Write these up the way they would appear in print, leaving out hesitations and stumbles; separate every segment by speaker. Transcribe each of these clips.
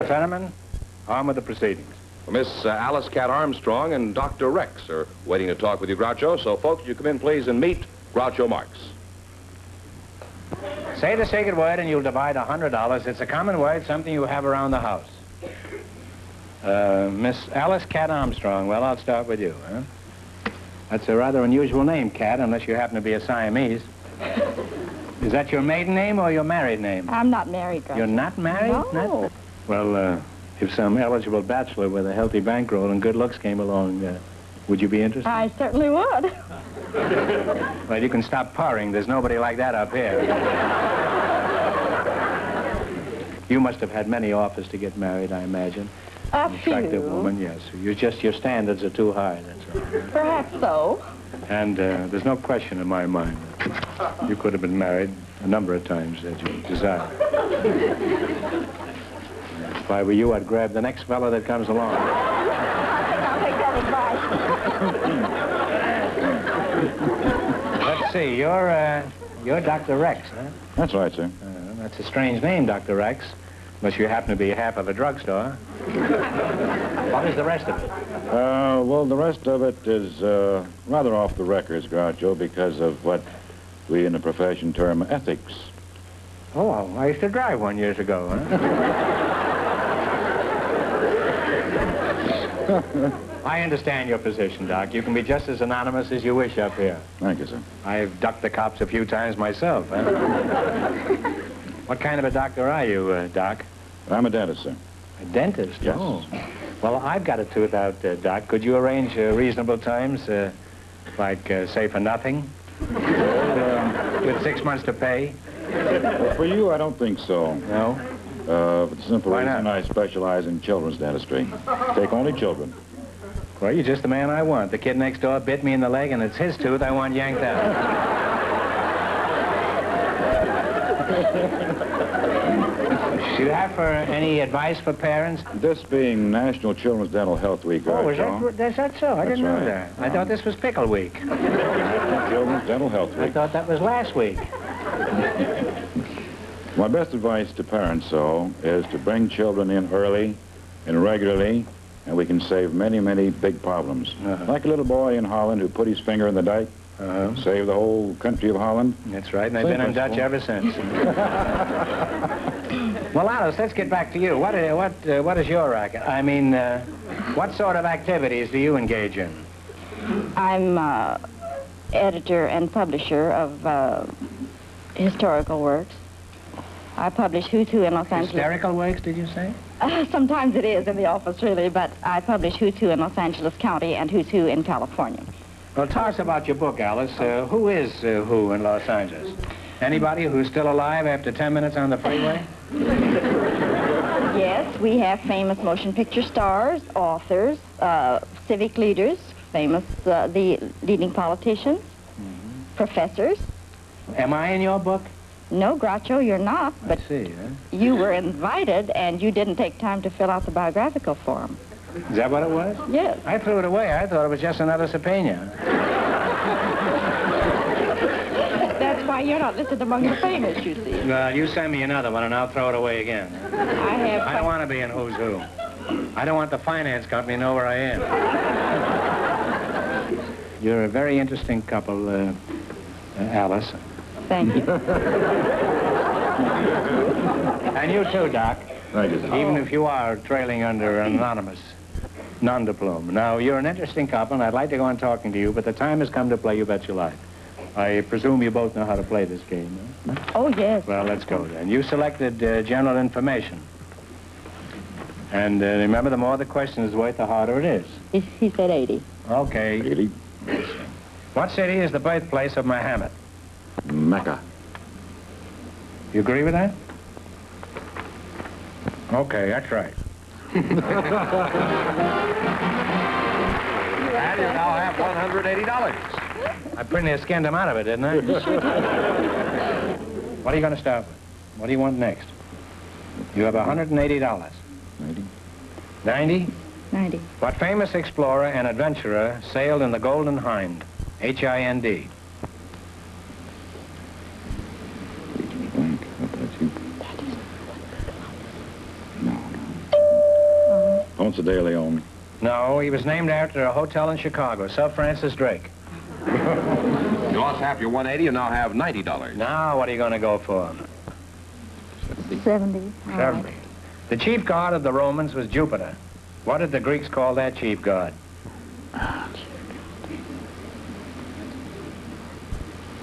Speaker 1: Gentlemen, on with the proceedings.
Speaker 2: Well, Miss Alice Cat Armstrong and Dr. Rex are waiting to talk with you, Groucho. So, folks, you come in, please, and meet Groucho Marx.
Speaker 1: Say the sacred word and you'll divide $100. It's a common word, something you have around the house. Miss Alice Cat Armstrong. Well, I'll start with you, huh? That's a rather unusual name, Cat, unless you happen to be a Siamese. Is that your maiden name or your married name?
Speaker 3: I'm not married, Groucho.
Speaker 1: You're not married?
Speaker 3: No.
Speaker 1: Well, if some eligible bachelor with a healthy bankroll and good looks came along, would you be interested?
Speaker 3: I certainly would.
Speaker 1: Well, you can stop purring. There's nobody like that up here. You must have had many offers to get married, I imagine.
Speaker 3: A few.
Speaker 1: Attractive woman, yes. Your standards are too high, that's all.
Speaker 3: Perhaps so.
Speaker 1: And there's no question in my mind that you could have been married a number of times that you desire. If I were you, I'd grab the next fellow that comes along.
Speaker 3: I'll take that advice.
Speaker 1: Let's see, you're Dr. Rex, huh?
Speaker 4: That's right, sir.
Speaker 1: That's a strange name, Dr. Rex. Unless you happen to be half of a drugstore. What is the rest of it?
Speaker 4: Well, the rest of it is rather off the records, Groucho, because of what we in the profession term ethics.
Speaker 1: Oh, I used to drive one years ago, huh? I understand your position, Doc. You can be just as anonymous as you wish up here.
Speaker 4: Thank you, sir.
Speaker 1: I've ducked the cops a few times myself, huh? What kind of a doctor are you, Doc?
Speaker 4: I'm a dentist, sir.
Speaker 1: A dentist?
Speaker 4: Yes.
Speaker 1: Oh. Well, I've got a tooth out, Doc. Could you arrange reasonable times, like, say, for nothing? With 6 months to pay?
Speaker 4: Well, for you, I don't think so.
Speaker 1: No?
Speaker 4: For the simple
Speaker 1: Why
Speaker 4: reason
Speaker 1: not?
Speaker 4: I specialize in children's dentistry. Take only children.
Speaker 1: Well, you're just the man I want. The kid next door bit me in the leg, and it's his tooth I want yanked out. Do you have any advice for parents?
Speaker 4: This being National Children's Dental Health Week,
Speaker 1: Oh,
Speaker 4: Groucho.
Speaker 1: is that so? I didn't know
Speaker 4: right.
Speaker 1: that. I thought this was Pickle Week.
Speaker 4: National Children's Dental Health
Speaker 1: I
Speaker 4: Week.
Speaker 1: thought that was last week.
Speaker 4: My best advice to parents, though, is to bring children in early and regularly, and we can save many, many big problems. Like a little boy in Holland who put his finger in the dike, saved the whole country of Holland.
Speaker 1: That's right, and they've been in Dutch ever since. Well, Alice, let's get back to you. What is your racket? I mean, what sort of activities do you engage in?
Speaker 3: I'm editor and publisher of historical works. I publish Who's Who in Los Angeles.
Speaker 1: Hysterical works, did you say?
Speaker 3: Sometimes it is in the office, really, but I publish Who's Who in Los Angeles County and Who's Who in California.
Speaker 1: Well, tell us about your book, Alice. Who is who in Los Angeles? Anybody who's still alive after 10 minutes on the freeway?
Speaker 3: Yes, we have famous motion picture stars, authors, civic leaders, famous, the leading politicians, professors.
Speaker 1: Am I in your book?
Speaker 3: No, Groucho, you're not, but
Speaker 1: I see, huh?
Speaker 3: you were invited and you didn't take time to fill out the biographical form.
Speaker 1: Is that what it was?
Speaker 3: Yes.
Speaker 1: I threw it away. I thought it was just another subpoena.
Speaker 3: That's why you're not listed among the famous, you see.
Speaker 1: Well, you send me another one and I'll throw it away again. I don't want to be in Who's Who. I don't want the finance company to know where I am. You're a very interesting couple, Alice.
Speaker 3: Thank you.
Speaker 1: And you too, Doc.
Speaker 4: Thank you, sir.
Speaker 1: Even if you are trailing under an anonymous non-diploma. Now, you're an interesting couple, and I'd like to go on talking to you, but the time has come to play You Bet Your Life. I presume you both know how to play this game, huh?
Speaker 3: Oh, yes.
Speaker 1: Well, let's go then. You selected general information. And remember, the more the question is worth, the harder it is.
Speaker 3: He said 80.
Speaker 1: Okay.
Speaker 4: 80.
Speaker 1: What city is the birthplace of Muhammad?
Speaker 4: Mecca.
Speaker 1: You agree with that? Okay, that's right.
Speaker 2: And you now have $180.
Speaker 1: I pretty near skinned him out of it, didn't I? What are you going to start with? What do you want next? You have $180.
Speaker 4: 90.
Speaker 1: 90?
Speaker 3: 90.
Speaker 1: What famous explorer and adventurer sailed in the Golden Hind? H-I-N-D.
Speaker 4: Blank. How about you? No. Ponce de Leon.
Speaker 1: No, he was named after a hotel in Chicago, Sir Francis Drake.
Speaker 2: You lost half your 180 and now have $90.
Speaker 1: Now, what are you going to go for?
Speaker 3: 70.
Speaker 1: 70. The chief god of the Romans was Jupiter. What did the Greeks call that chief god?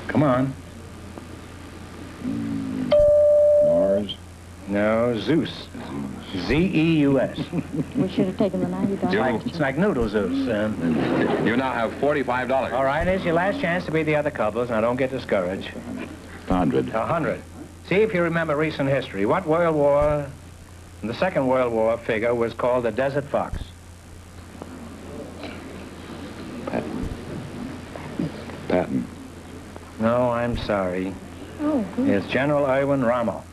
Speaker 1: Come on.
Speaker 4: Mars.
Speaker 1: No, Zeus. Z-E-U-S.
Speaker 3: We should have taken the $90.
Speaker 1: It's like noodle Zeus.
Speaker 2: You now have $45.
Speaker 1: All right, here's your last chance to beat the other couples. Now, don't get discouraged.
Speaker 4: 100.
Speaker 1: 100. See if you remember recent history. What World War, the Second World War figure was called the Desert Fox?
Speaker 4: Patton.
Speaker 1: No, I'm sorry.
Speaker 3: Oh, good.
Speaker 1: It's General Erwin Rommel.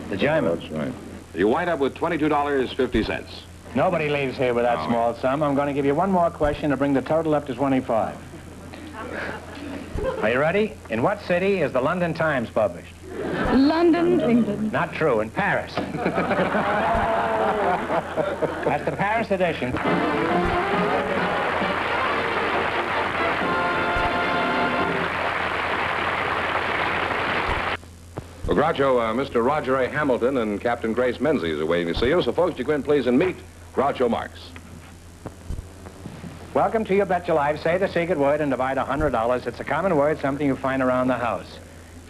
Speaker 1: The German.
Speaker 4: That's right.
Speaker 2: You wind up with $22.50.
Speaker 1: Nobody leaves here with that small sum. I'm going to give you one more question to bring the total up to 25. Are you ready? In what city is the London Times published?
Speaker 3: London, England.
Speaker 1: Not true, in Paris. That's the Paris edition.
Speaker 2: Well, Groucho, Mr. Roger A. Hamilton and Captain Grace Menzies are waiting to see you. So, folks, you go in, please, and meet Groucho Marx.
Speaker 1: Welcome to your Bet Your Life. Say the secret word and divide $100. It's a common word, something you find around the house.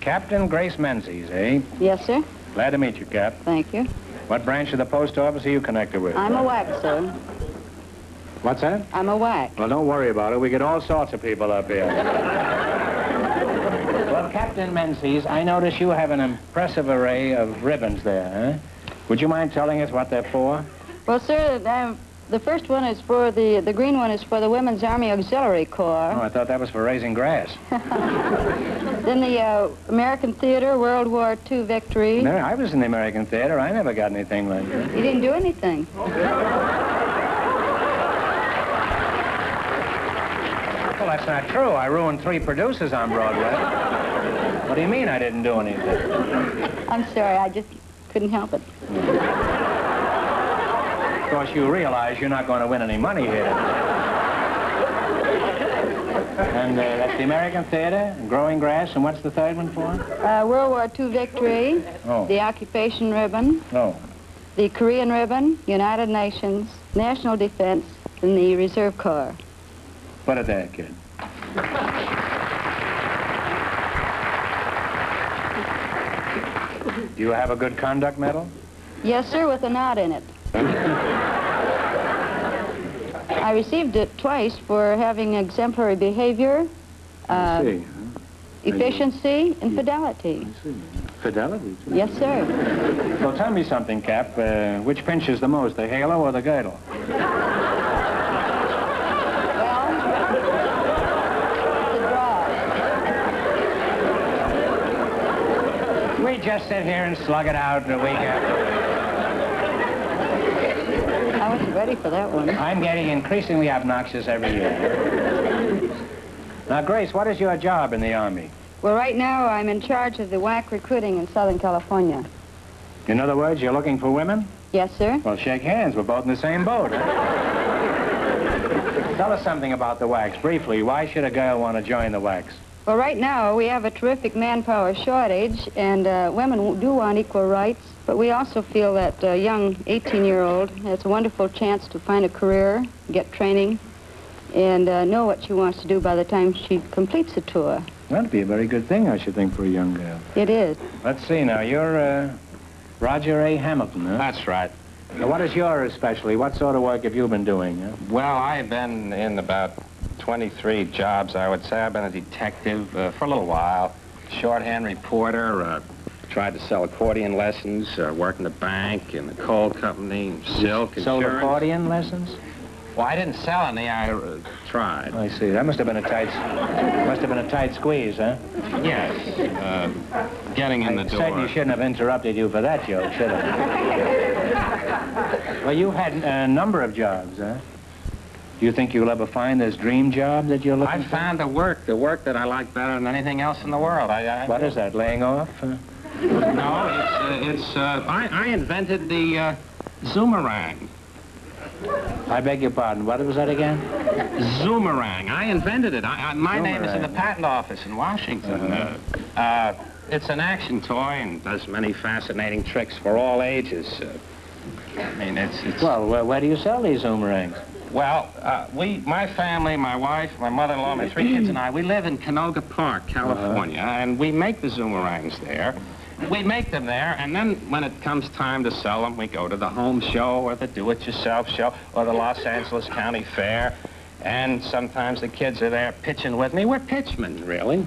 Speaker 1: Captain Grace Menzies, eh?
Speaker 3: Yes, sir.
Speaker 1: Glad to meet you, Cap.
Speaker 3: Thank you.
Speaker 1: What branch of the post office are you connected with?
Speaker 3: I'm a whack, sir.
Speaker 1: What's that?
Speaker 3: I'm a whack.
Speaker 1: Well, don't worry about it. We get all sorts of people up here. Well, Captain Menzies, I notice you have an impressive array of ribbons there, huh? Would you mind telling us what they're for?
Speaker 3: Well, sir, the first one is for the green one is for the Women's Army Auxiliary Corps.
Speaker 1: Oh, I thought that was for raising grass.
Speaker 3: Then the American Theater World War II victory.
Speaker 1: No, I was in the American theater. I never got anything like that.
Speaker 3: You didn't do anything.
Speaker 1: Well, that's not true. I ruined 3 producers on Broadway. What do you mean I didn't do anything?
Speaker 3: I'm sorry, I just couldn't help it.
Speaker 1: Of course, you realize you're not going to win any money here. And that's the American Theater, Growing Grass, and what's the third one for?
Speaker 3: World War II victory, the occupation ribbon, the Korean ribbon, United Nations, National Defense, and the Reserve Corps.
Speaker 1: Put it there, kid. Do you have a good conduct medal?
Speaker 3: Yes, sir, with a knot in it. I received it twice for having exemplary behavior, efficiency, and fidelity.
Speaker 1: I see. Fidelity, too?
Speaker 3: Yes, sir.
Speaker 1: So tell me something, Cap. Which pinches the most, the halo or the girdle? We just sit here and slug it out a week after week.
Speaker 3: I wasn't ready for that one.
Speaker 1: I'm getting increasingly obnoxious every year. Now, Grace, what is your job in the Army?
Speaker 3: Well, right now I'm in charge of the WAC recruiting in Southern California.
Speaker 1: In other words, you're looking for women?
Speaker 3: Yes, sir.
Speaker 1: Well, shake hands. We're both in the same boat. Huh? Tell us something about the WACs, briefly. Why should a girl want to join the WACs?
Speaker 3: Well, right now we have a terrific manpower shortage, and women do want equal rights, but we also feel that a young 18-year-old has a wonderful chance to find a career, get training, and know what she wants to do by the time she completes the tour.
Speaker 1: That'd be a very good thing, I should think, for a young girl.
Speaker 3: It is.
Speaker 1: Let's see now. You're Roger A. Hamilton, huh?
Speaker 5: That's right.
Speaker 1: Now, what is your specialty? What sort of work have you been doing? Huh?
Speaker 5: Well, I've been in about 23 jobs, I would say. I've been a detective for a little while. Shorthand reporter, tried to sell accordion lessons, worked in the bank, in the coal company, silk,
Speaker 1: Sold
Speaker 5: insurance.
Speaker 1: accordion lessons?
Speaker 5: Well, I didn't sell any. I tried.
Speaker 1: I see. That must have been a tight squeeze, huh?
Speaker 5: Yes. Getting in the
Speaker 1: I
Speaker 5: door.
Speaker 1: certainly shouldn't have interrupted you for that joke, should I? Well, you had a number of jobs, huh? Do you think you'll ever find this dream job that you're looking
Speaker 5: I
Speaker 1: for?
Speaker 5: found the work that I like better than anything else in the world.
Speaker 1: What is that, laying off?
Speaker 5: No, I invented the Zoomerang.
Speaker 1: I beg your pardon. What was that again?
Speaker 5: Zoomerang. I invented it. My name is in the patent office in Washington. It's an action toy and does many fascinating tricks for all ages. I mean, it's...
Speaker 1: Well, where do you sell these zoomerangs?
Speaker 5: Well, my family, my wife, my mother-in-law, my 3 kids and I, we live in Canoga Park, California, and we make the zoomerangs there. We make them there, and then when it comes time to sell them, we go to the home show or the do-it-yourself show or the Los Angeles County Fair, and sometimes the kids are there pitching with me. We're pitchmen, really.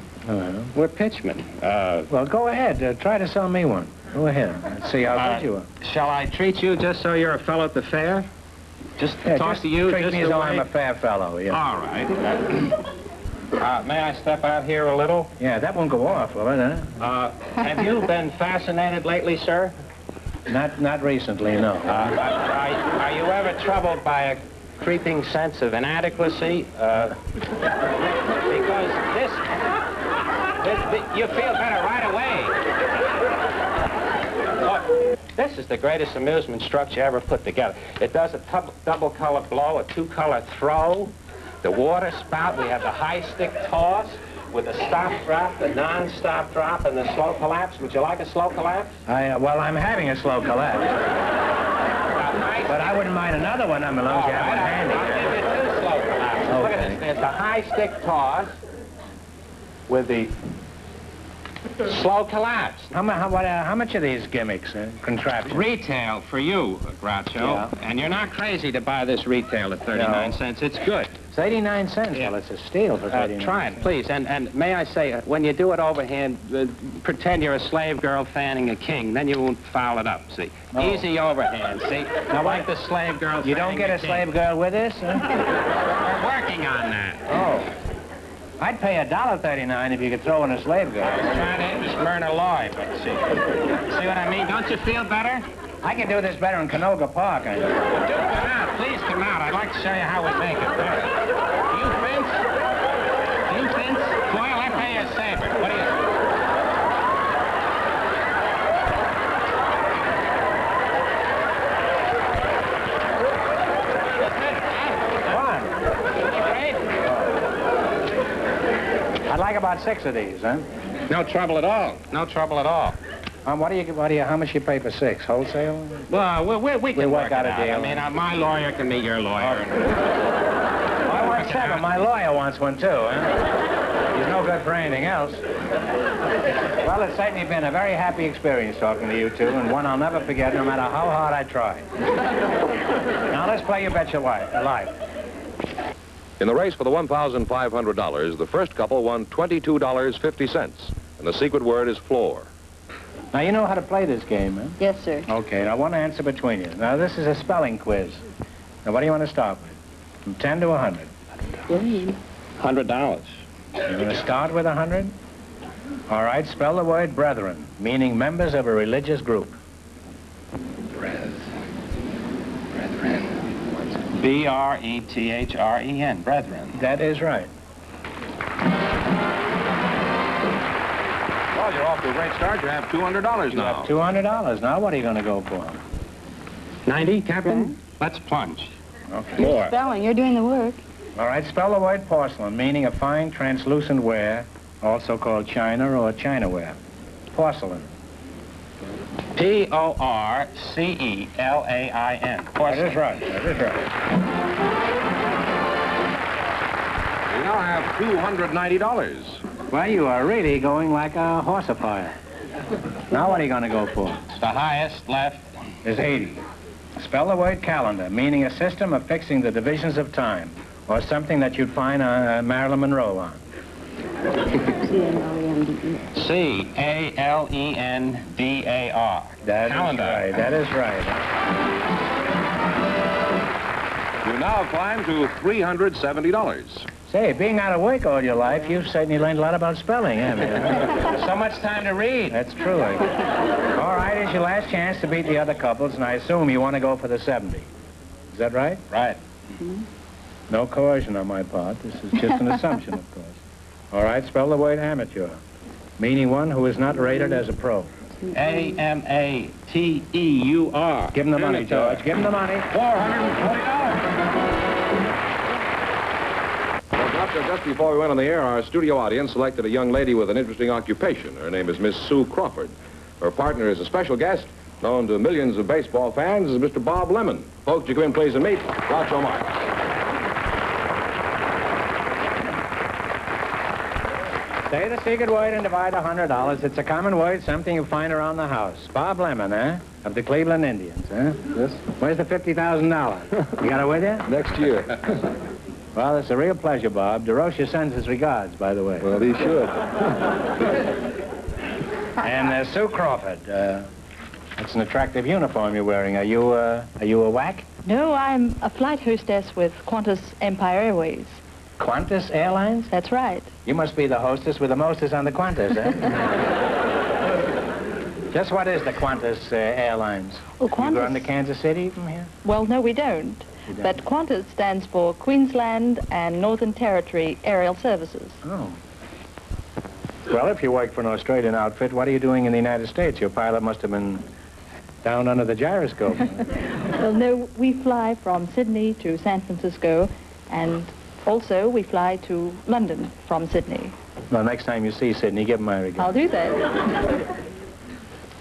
Speaker 5: We're pitchmen.
Speaker 1: Well, go ahead. Try to sell me one. Go ahead. Let's see how good you are.
Speaker 5: Shall I treat you just so you're a fellow at the fair? Just talk to you?
Speaker 1: Treat me as though I'm a fair fellow, yeah.
Speaker 5: All right. May I step out here a little?
Speaker 1: Yeah, that won't go off, will it,
Speaker 5: Have you been fascinated lately, sir?
Speaker 1: Not recently, no.
Speaker 5: Are you ever troubled by a creeping sense of inadequacy? Because you feel better right away. Look, this is the greatest amusement structure ever put together. It does a double color blow, a 2-color throw, the water spout. We have the high stick toss with the stop drop, the non-stop drop, and the slow collapse. Would you like a slow collapse?
Speaker 1: Well, I'm having a slow collapse. But I wouldn't mind another one, as long as you have one handy.
Speaker 5: I'll give you 2 slow collapses.
Speaker 1: Okay.
Speaker 5: Look at this. There's the high stick toss with the slow collapse.
Speaker 1: How much are these gimmicks, contraptions?
Speaker 5: Retail for you, Groucho.
Speaker 1: Yeah.
Speaker 5: And you're not crazy to buy this retail at 39 cents. It's good.
Speaker 1: It's 89 cents.
Speaker 5: Yeah.
Speaker 1: Well, it's a steal for 39
Speaker 5: Try it, please. And may I say, when you do it overhand, pretend you're a slave girl fanning a king. Then you won't foul it up, see?
Speaker 1: Oh.
Speaker 5: Easy overhand, see? Now, like the slave girl
Speaker 1: You don't get a slave girl with this?
Speaker 5: We're working on that.
Speaker 1: Oh. I'd pay $1.39 if you could throw in a slave girl.
Speaker 5: I was trying to hit Smyrna Lloyd, but see what I mean? Don't you feel better?
Speaker 1: I can do this better in Canoga Park.
Speaker 5: Come out. Please come out. I'd like to show you how we make it. There. Do you fence? Do you fence? Boyle, I pay you a saber. What do you...
Speaker 1: I'd like about 6 of these, huh?
Speaker 5: No trouble at all. No trouble at all.
Speaker 1: How much you pay for 6? Wholesale?
Speaker 5: Well, we can
Speaker 1: work out a deal.
Speaker 5: I mean, my lawyer can meet your lawyer.
Speaker 1: I want 7. My lawyer wants one, too, huh? He's no good for anything else. Well, it's certainly been a very happy experience talking to you two, and one I'll never forget, no matter how hard I try. Now, let's play You Bet Your Life.
Speaker 2: In the race for the $1,500, the first couple won $22.50, and the secret word is floor.
Speaker 1: Now, you know how to play this game, huh?
Speaker 3: Yes, sir.
Speaker 1: Okay, now one answer between you. Now, this is a spelling quiz. Now, what do you want to start with? From 10 to 100.
Speaker 3: $100.
Speaker 1: You're going to start with 100? All right, spell the word brethren, meaning members of a religious group.
Speaker 5: Brethren. B-R-E-T-H-R-E-N, brethren.
Speaker 1: That is right.
Speaker 2: Well, you're off to a great start. You have $200
Speaker 1: You
Speaker 2: now.
Speaker 1: have $200. Now, what are you going to go for?
Speaker 5: 90, Captain? Let's plunge.
Speaker 1: Okay.
Speaker 3: You're spelling. You're doing the work.
Speaker 1: All right, spell the word porcelain, meaning a fine, translucent ware, also called china or chinaware. Porcelain.
Speaker 5: P-O-R-C-E-L-A-I-N.
Speaker 1: That is right. That is right.
Speaker 2: You now have $290.
Speaker 1: Well, you are really going like a horse afire. Now, what are you going to go for?
Speaker 5: The highest left.
Speaker 1: Is 80. Spell the word calendar, meaning a system of fixing the divisions of time, or something that you'd find Marilyn Monroe on.
Speaker 3: C-A-L-E-N-D-E-R.
Speaker 5: C-A-L-E-N-D-A-R.
Speaker 1: That
Speaker 5: Calendar.
Speaker 1: is right. That is right.
Speaker 2: You now climb to $370.
Speaker 1: Say, being out of work all your life, you've certainly learned a lot about spelling, haven't you?
Speaker 5: So much time to read.
Speaker 1: That's true. All right, it's your last chance to beat the other couples, and I assume you want to go for the 70. Is that right?
Speaker 5: Right.
Speaker 1: No coercion on my part. This is just an assumption, of course. All right, spell the word amateur, meaning one who is not rated as a pro.
Speaker 5: Amateur.
Speaker 1: Give him the money, George. Give him the money.
Speaker 5: $440.
Speaker 2: Well, Doctor, just before we went on the air, our studio audience selected a young lady with an interesting occupation. Her name is Miss Sue Crawford. Her partner is a special guest, known to millions of baseball fans, is Mr. Bob Lemon. Folks, you come in, please, and meet Groucho Marx.
Speaker 1: Say the secret word and divide $100. It's a common word, something you find around the house. Bob Lemon, eh? Of the Cleveland Indians, eh?
Speaker 6: Yes.
Speaker 1: Where's the $50,000? You got it with you?
Speaker 6: Next year.
Speaker 1: Well, it's a real pleasure, Bob. DeRocha sends his regards, by the way.
Speaker 6: Well, he should.
Speaker 1: And Sue Crawford, it's an attractive uniform you're wearing. Are you a whack?
Speaker 7: No, I'm a flight hostess with Qantas Empire Airways.
Speaker 1: Qantas Airlines?
Speaker 7: That's right.
Speaker 1: You must be the hostess with the mostest on the Qantas, eh? Just what is the Qantas Airlines?
Speaker 7: Well,
Speaker 1: You
Speaker 7: Qantas...
Speaker 1: go into Kansas City from here?
Speaker 7: Well, no, we don't.
Speaker 1: You don't.
Speaker 7: But Qantas stands for Queensland and Northern Territory Aerial Services.
Speaker 1: Oh. Well, if you work for an Australian outfit, what are you doing in the United States? Your pilot must have been down under the gyroscope.
Speaker 7: Well, no, we fly from Sydney to San Francisco, and also we fly to London from Sydney.
Speaker 1: Well, next time you see Sydney, give him my regards.
Speaker 7: I'll do that.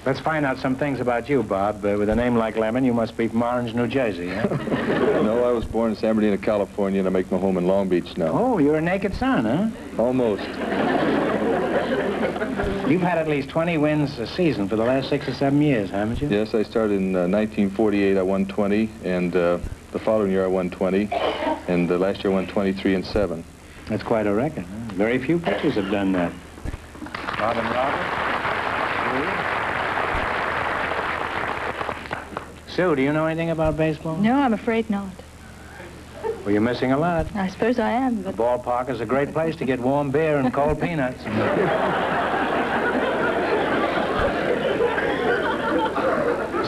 Speaker 1: Let's find out some things about you, Bob. With a name like Lemon, you must be from Orange, New Jersey, eh?
Speaker 6: No, I was born in San Bernardino, California, and I make my home in Long Beach now.
Speaker 1: Oh, you're a naked son, huh?
Speaker 6: Almost.
Speaker 1: You've had at least 20 wins a season for the last 6 or 7 years, haven't you?
Speaker 6: Yes, I started in 1948. I won 20, and the following year I won 20, and last year I won 23 and 7.
Speaker 1: That's quite a record, huh? Very few pitchers have done that. Bob and Robert? Sue, do you know anything about baseball?
Speaker 7: No, I'm afraid not.
Speaker 1: Well, you're missing a lot.
Speaker 7: I suppose I am,
Speaker 1: The
Speaker 7: but...
Speaker 1: ballpark is a great place to get warm beer and cold peanuts.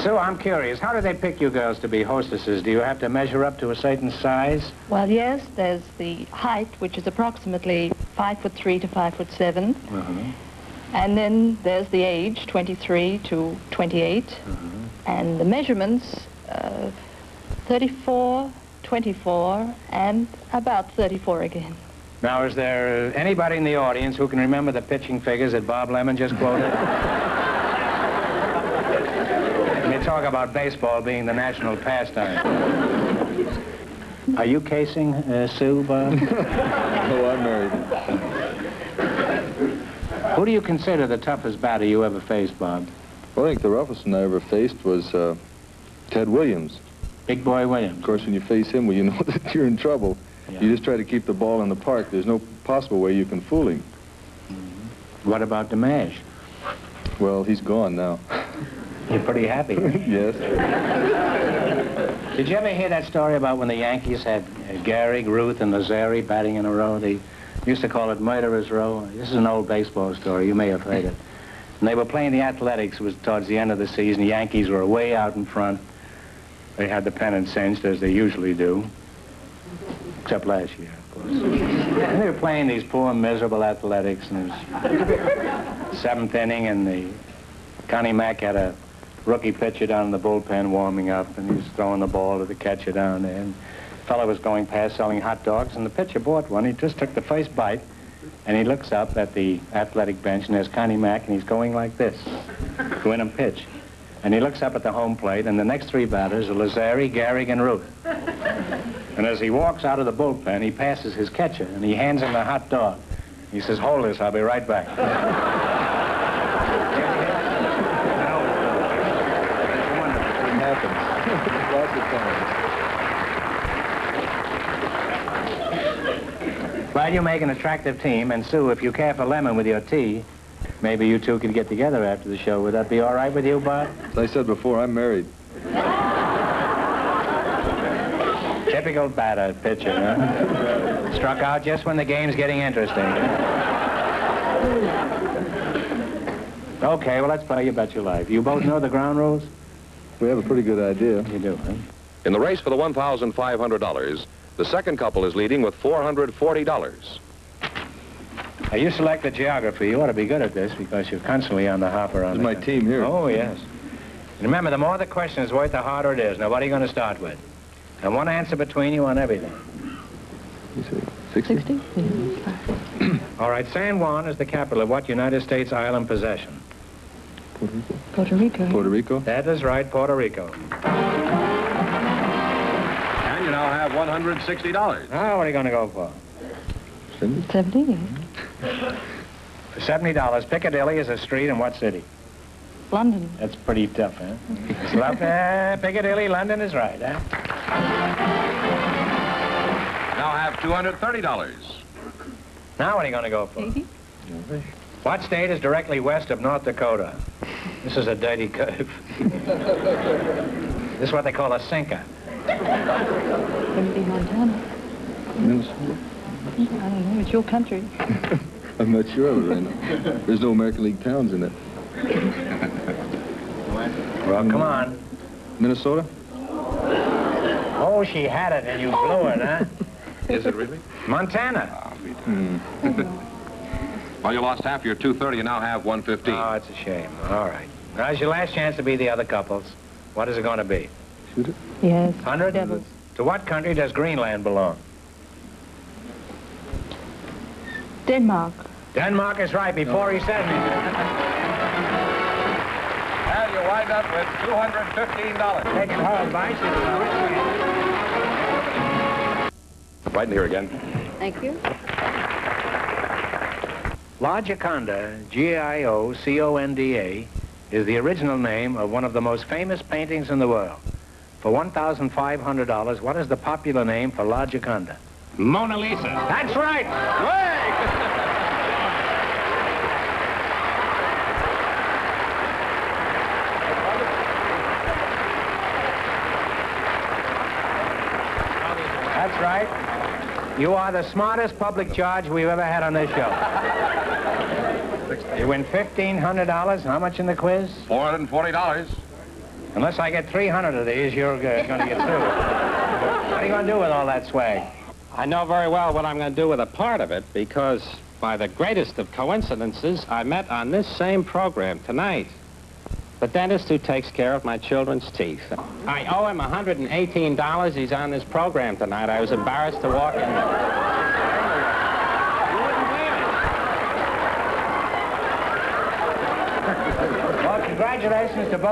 Speaker 1: Sue, I'm curious. How do they pick you girls to be hostesses? Do you have to measure up to a certain size?
Speaker 7: Well, yes, there's the height, which is approximately 5'3" to 5'7". And then there's the age, 23 to 28. And the measurements, 34, 24, and about 34 again.
Speaker 1: Now, is there anybody in the audience who can remember the pitching figures that Bob Lemon just quoted? They talk about baseball being the national pastime. Are you casing Sue, Bob?
Speaker 6: Oh, I'm married.
Speaker 1: Who do you consider the toughest batter you ever faced, Bob?
Speaker 6: Well, I think the roughest one I ever faced was Ted Williams.
Speaker 1: Big Boy Williams.
Speaker 6: Of course, when you face him, well, you know that you're in trouble.
Speaker 1: Yeah.
Speaker 6: You just try to keep the ball in the park. There's no possible way you can fool him.
Speaker 1: What about Dimash?
Speaker 6: Well, he's gone now.
Speaker 1: You're pretty happy.
Speaker 6: Yes.
Speaker 1: Did you ever hear that story about when the Yankees had Gehrig, Ruth, and Lazzari batting in a row? They used to call it Murderer's Row. This is an old baseball story. You may have heard it. And they were playing the Athletics. It was towards the end of the season. The Yankees were way out in front. They had the pennant cinched, as they usually do. Except last year, of course. And they were playing these poor, miserable Athletics. And it was 7th inning, and Connie Mack had a rookie pitcher down in the bullpen warming up, and he was throwing the ball to the catcher down there. And the fellow was going past selling hot dogs, and the pitcher bought one. He just took the first bite, and he looks up at the athletic bench, and there's Connie Mack, and he's going like this to win him pitch. And he looks up at the home plate, and the next 3 batters are Lazzari, Gehrig, and Ruth. And as he walks out of the bullpen, he passes his catcher, and he hands him the hot dog. He says, "Hold this, I'll be right back."
Speaker 6: Lots of times.
Speaker 1: Well, you make an attractive team, and Sue, if you care for Lemon with your tea, maybe you two could get together after the show. Would that be all right with you, Bob?
Speaker 6: As I said before, I'm married.
Speaker 1: Typical batter, pitcher, huh? Struck out just when the game's getting interesting. Okay, well, let's play You Bet Your Life. You both know the ground rules?
Speaker 6: We have a pretty good idea.
Speaker 1: You do, huh?
Speaker 2: In the race for the $1,500, the second couple is leading with $440.
Speaker 1: Now, you selected geography. You ought to be good at this because you're constantly on the hop around.
Speaker 6: This is my team here.
Speaker 1: Oh, yes. And remember, the more the question is worth, the harder it is. Now, what are you going to start with? And one answer between you on everything.
Speaker 6: You say 60?
Speaker 7: 60?
Speaker 1: All right, San Juan is the capital of what United States island possession?
Speaker 7: Puerto Rico.
Speaker 6: Puerto Rico?
Speaker 1: That is right, Puerto Rico.
Speaker 2: And you now have $160.
Speaker 1: Now, what are you going to go for?
Speaker 7: 70?
Speaker 1: For $70, Piccadilly is a street in what city?
Speaker 7: London.
Speaker 1: That's pretty tough, huh? Piccadilly, London is right, huh?
Speaker 2: Now have $230.
Speaker 1: Now what are you going to go for?
Speaker 7: 80?
Speaker 1: What state is directly west of North Dakota? This is a dirty curve. This is what they call a sinker.
Speaker 7: Maybe Montana.
Speaker 6: Minnesota?
Speaker 7: I don't know. It's your country.
Speaker 6: I'm not sure of it right now. There's no American League towns in it.
Speaker 1: Well, come on.
Speaker 6: Minnesota?
Speaker 1: Oh, she had it and you blew it, huh?
Speaker 2: Is it really?
Speaker 1: Montana.
Speaker 2: Well, you lost half your $230. You now have $115.
Speaker 1: Oh, it's a shame. All right. Now's your last chance to be the other couples. What is it going to be?
Speaker 6: Shoot it?
Speaker 7: Yes.
Speaker 1: 100?
Speaker 7: Devils.
Speaker 1: To what country does Greenland belong?
Speaker 7: Denmark.
Speaker 1: Denmark is right before he said anything.
Speaker 2: And you wind up with $215.
Speaker 1: Taking her advice, it's a rich man.
Speaker 2: Right in here again.
Speaker 3: Thank you.
Speaker 1: La Gioconda, Gioconda, is the original name of one of the most famous paintings in the world. For $1,500, what is the popular name for La Gioconda?
Speaker 5: Mona Lisa.
Speaker 1: That's right! That's right. You are the smartest public charge we've ever had on this show. You win $1,500. How much in the quiz?
Speaker 2: $440.
Speaker 1: Unless I get 300 of these, you're going to get through. What are you going to do with all that swag?
Speaker 5: I know very well what I'm going to do with a part of it because, by the greatest of coincidences, I met on this same program tonight. The dentist who takes care of my children's teeth. I owe him $118. He's on this program tonight. I was embarrassed to walk in.
Speaker 1: Well, congratulations to both.